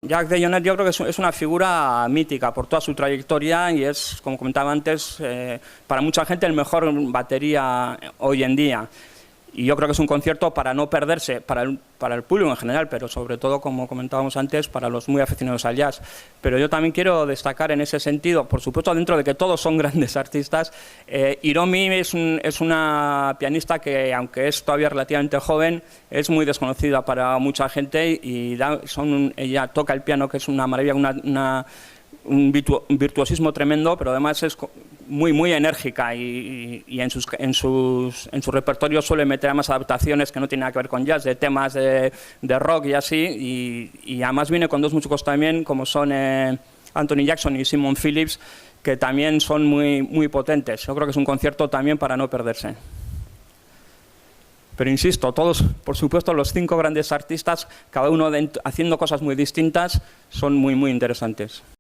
Jack DeJohnette yo creo que es una figura mítica por toda su trayectoria y es, como comentaba antes, para mucha gente el mejor batería hoy en día. Y yo creo que es un concierto para no perderse, para el público en general, pero sobre todo, como comentábamos antes, para los muy aficionados al jazz. Pero yo también quiero destacar en ese sentido, por supuesto, dentro de que todos son grandes artistas, Hiromi es una pianista que, aunque es todavía relativamente joven, es muy desconocida para mucha gente y ella toca el piano, que es una maravilla, un virtuosismo tremendo, pero además es muy enérgica y en su repertorio suele meter además adaptaciones que no tienen nada que ver con jazz, de temas de rock y así, y además viene con dos músicos también como son Anthony Jackson y Simon Phillips, que también son muy potentes. Yo creo que es un concierto también para no perderse. Pero insisto, todos, por supuesto, los 5 grandes artistas, cada uno haciendo cosas muy distintas, son muy interesantes.